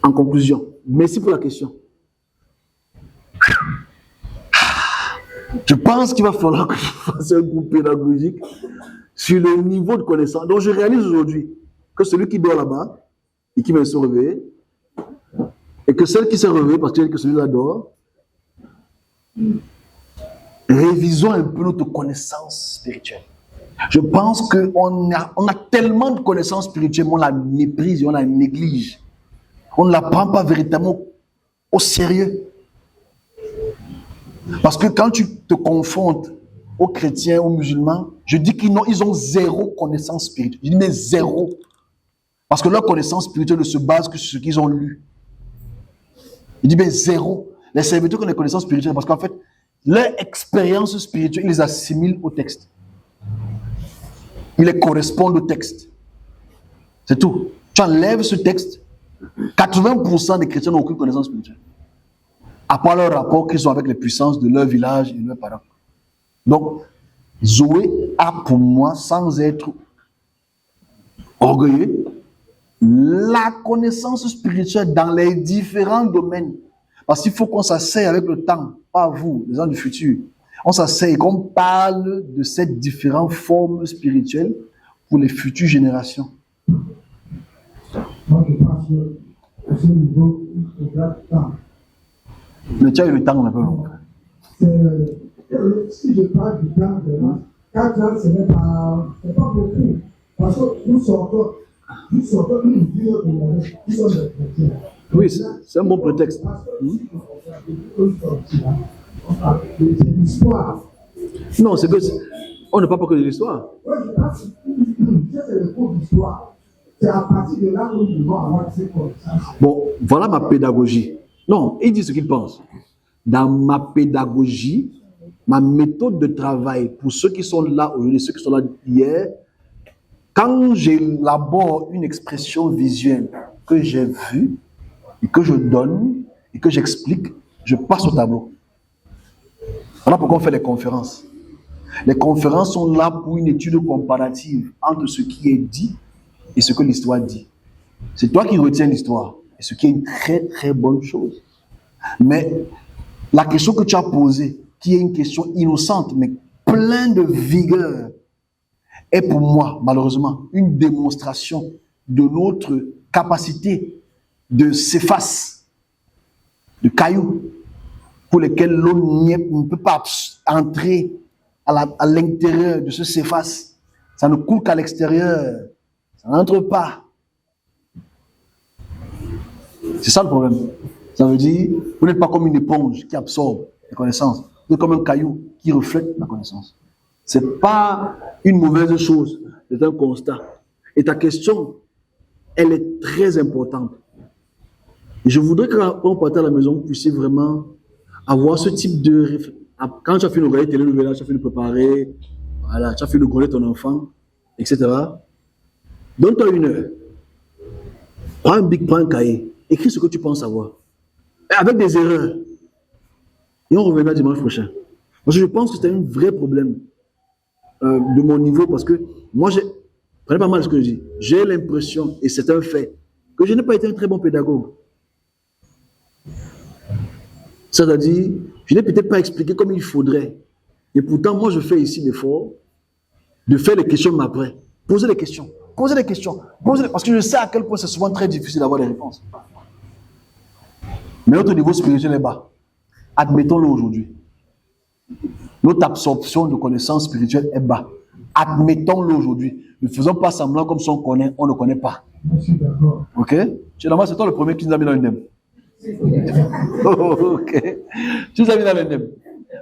en conclusion, merci pour la question. Je pense qu'il va falloir que je fasse un groupe pédagogique sur le niveau de connaissance. Donc, je réalise aujourd'hui que celui qui dort là-bas et qui va se réveiller, et que celle qui s'est réveillée parce que celui-là dort, révisons un peu notre connaissance spirituelle. Je pense qu'on a tellement de connaissances spirituelles, on la méprise et on la néglige. On ne la prend pas véritablement au sérieux. Parce que quand tu te confrontes aux chrétiens, aux musulmans, je dis qu'ils ont zéro connaissance spirituelle. Je dis mais zéro. Parce que leur connaissance spirituelle ne se base que sur ce qu'ils ont lu. Je dis mais zéro. Les serviteurs qui ont des connaissances spirituelles, parce qu'en fait, leur expérience spirituelle, ils les assimilent au texte. Ils les correspondent au texte. C'est tout. Tu enlèves ce texte, 80% des chrétiens n'ont aucune connaissance spirituelle. À part leur rapport qu'ils ont avec les puissances de leur village et de leurs parents. Donc, Zoé a pour moi, sans être orgueilleux, la connaissance spirituelle dans les différents domaines. Parce qu'il faut qu'on s'asseye avec le temps, pas vous, les gens du futur. On s'asseye et qu'on parle de ces différentes formes spirituelles pour les futures générations. Moi, je pense que à ce niveau, il faudra du temps. Mais tu as eu le temps un peu long. Si je parle du temps, vraiment, 4 ans, ce n'est pas beaucoup. Parce que nous sortons une vie de l'année, nous sommes des chrétiens. Oui, c'est un bon prétexte. C'est l'histoire. Non, c'est que on ne parle pas que de l'histoire. Oui, je pense que c'est le cours d'histoire. C'est à partir de là que nous devons avoir ces connaissances. Bon, voilà ma pédagogie. Non, il dit ce qu'il pense. Dans ma pédagogie, ma méthode de travail, pour ceux qui sont là aujourd'hui, ceux qui sont là hier, quand j'élabore une expression visuelle que j'ai vue, et que je donne, et que j'explique, je passe au tableau. Voilà pourquoi on fait les conférences. Les conférences sont là pour une étude comparative entre ce qui est dit et ce que l'histoire dit. C'est toi qui retiens l'histoire, et ce qui est une très très bonne chose. Mais la question que tu as posée, qui est une question innocente, mais pleine de vigueur, est pour moi, malheureusement, une démonstration de notre capacité de s'effacer, de cailloux, pour lesquels l'eau ne peut pas entrer à l'intérieur de ce s'efface. Ça ne coule qu'à l'extérieur. Ça n'entre pas. C'est ça le problème. Ça veut dire, vous n'êtes pas comme une éponge qui absorbe les connaissances. Vous êtes comme un caillou qui reflète la connaissance. Ce n'est pas une mauvaise chose, c'est un constat. Et ta question, elle est très importante. Et je voudrais que quand on parte à la maison, vous puissiez vraiment avoir ce type de réflexion. Quand tu as fait le regarder télé-nouvelle, tu as fait le préparer, voilà, tu as fait le grouler ton enfant, etc. Donne-toi 1 heure. Prends un bic, prends un cahier. Écris ce que tu penses savoir. Et avec des erreurs. Et on reviendra dimanche prochain. Parce que je pense que c'est un vrai problème de mon niveau, parce que moi, prenez pas mal ce que je dis. J'ai l'impression, et c'est un fait, que je n'ai pas été un très bon pédagogue. C'est-à-dire, je n'ai peut-être pas expliqué comme il faudrait. Et pourtant, moi, je fais ici l'effort de faire les questions après. Poser des questions. Poser des questions. Parce que je sais à quel point c'est souvent très difficile d'avoir des réponses. Mais notre niveau spirituel est bas. Admettons-le aujourd'hui. Notre absorption de connaissances spirituelles est bas. Admettons-le aujourd'hui. Ne faisons pas semblant comme si on connaît, on ne connaît pas. Ok? C'est toi le premier qui nous a mis dans l'indemne. Ok. Tu nous as mis dans l'indemne.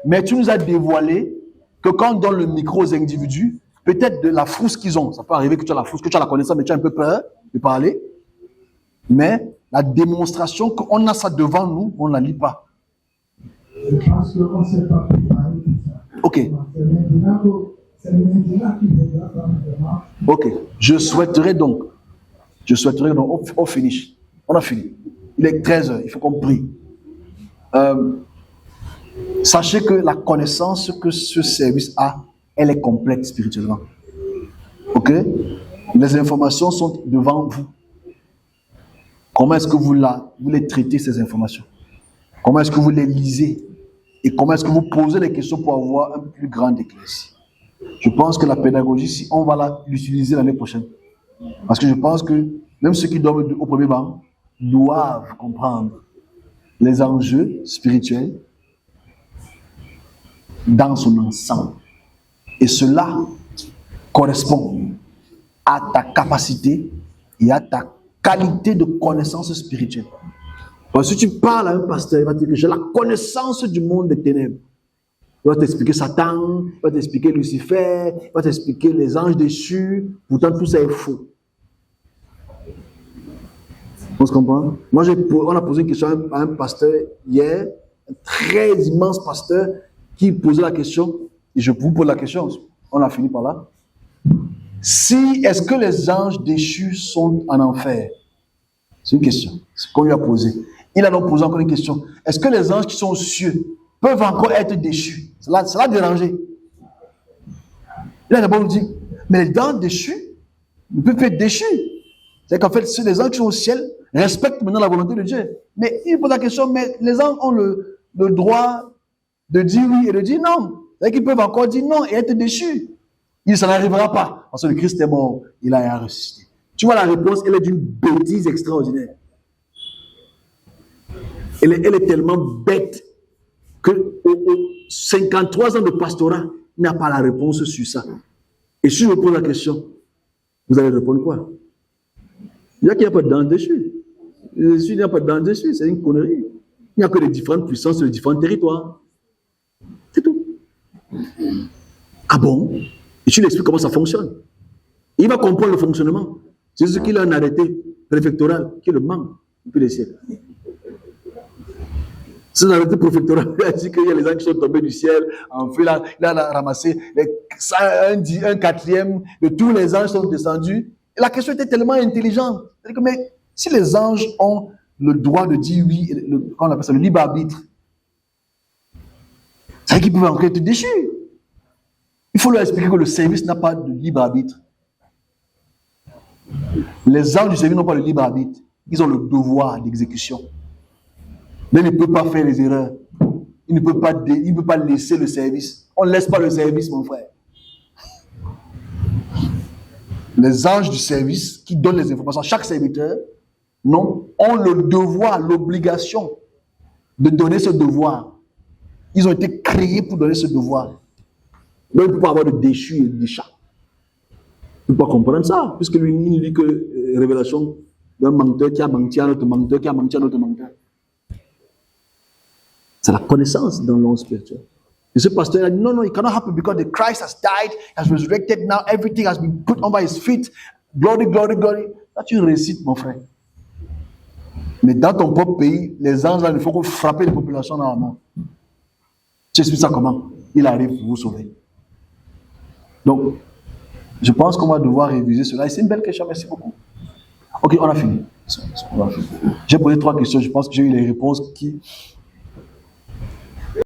Mais tu nous as dévoilé que quand on donne le micro aux individus, peut-être de la frousse qu'ils ont, ça peut arriver que tu as la frousse, que tu as la connaissance, mais tu as un peu peur de parler. Mais la démonstration qu'on a ça devant nous, on ne la lit pas. Je pense qu'on ne s'est pas préparé pour ça. Ok. C'est maintenant qu'il faudra vraiment. Ok. Je souhaiterais donc, on finish. On a fini. Il est 13h, il faut qu'on prie. Sachez que la connaissance que ce service a, elle est complète spirituellement. Ok? Les informations sont devant vous. Comment est-ce que vous les traitez, ces informations? Comment est-ce que vous les lisez? Et comment est-ce que vous posez les questions pour avoir un plus grand éclairci? Je pense que la pédagogie, si on va l'utiliser l'année prochaine. Parce que je pense que même ceux qui dorment au premier banc doivent comprendre les enjeux spirituels dans son ensemble. Et cela correspond à ta capacité et à ta qualité de connaissance spirituelle. Parce que si tu parles à un pasteur, il va te dire que j'ai la connaissance du monde des ténèbres. Il va t'expliquer Satan, il va t'expliquer Lucifer, il va t'expliquer les anges déchus. Pourtant, tout ça est faux. On se comprend? Moi, on a posé une question à un pasteur hier. un très immense pasteur qui posait la question, et je vous pose la question, on a fini par là. Est-ce que les anges déchus sont en enfer? C'est une question qu'on lui a posée. Il a donc posé encore une question. Est-ce que les anges qui sont aux cieux peuvent encore être déchus? Ça l'a dérangé. Il a d'abord dit, mais les anges déchus ne peuvent pas être déchus. C'est qu'en fait, les anges qui sont au ciel respectent maintenant la volonté de Dieu. Mais il pose la question, mais les anges ont le droit de dire oui et de dire non. C'est-à-dire qu'ils peuvent encore dire non et être déchus. Ça n'arrivera pas. Parce que le Christ est mort, il a ressuscité. Tu vois, la réponse, elle est d'une bêtise extraordinaire. Elle est tellement bête que 53 ans de pastorat, il n'a pas la réponse sur ça. Et si je vous pose la question, vous allez répondre quoi? Il n'y a qu'il n'y a pas de d'ange déchu. Il n'y a pas de d'ange déchu, c'est une connerie. Il n'y a que les différentes puissances sur les différents territoires. C'est tout. Ah bon? Et tu lui expliques comment ça fonctionne. Il va comprendre le fonctionnement. C'est ce qu'il a un arrêté préfectoral qui le manque depuis des siècles. C'est un arrêté préfectoral qui a dit qu'il y a les gens qui sont tombés du ciel en feu. Il a ramassé un quatrième de tous les anges sont descendus. Et la question était tellement intelligente. C'est-à-dire que, mais si les anges ont le droit de dire oui, comment on appelle ça, le libre arbitre, c'est-à-dire qu'ils peuvent encore être déchus. Il faut leur expliquer que le service n'a pas de libre arbitre. Les anges du service n'ont pas le libre arbitre. Ils ont le devoir d'exécution. Mais ils ne peuvent pas faire les erreurs. Ils ne peuvent pas laisser le service. On ne laisse pas le service, mon frère. Les anges du service qui donnent les informations à chaque serviteur, non, ont le devoir, l'obligation de donner ce devoir. Ils ont été créés pour donner ce devoir. Donc, il ne peut pas avoir de déchus et de chats. Il ne peut pas comprendre ça, puisque lui, il dit que révélation d'un menteur qui a menti à notre menteur, qui a menti à notre menteur. C'est la connaissance dans le monde spirituel. Et ce pasteur a dit, non, it cannot happen because the Christ has died, has resurrected, now everything has been put under his feet. Glory, glory, glory. Là, tu récites, mon frère. Mais dans ton propre pays, les anges, là, il faut qu'on frappe les populations dans la main. Tu expliques ça comment? Il arrive pour vous sauver. Donc, je pense qu'on va devoir réviser cela. Et c'est une belle question, merci beaucoup. Ok, on a fini. J'ai posé 3 questions, je pense que j'ai eu les réponses qui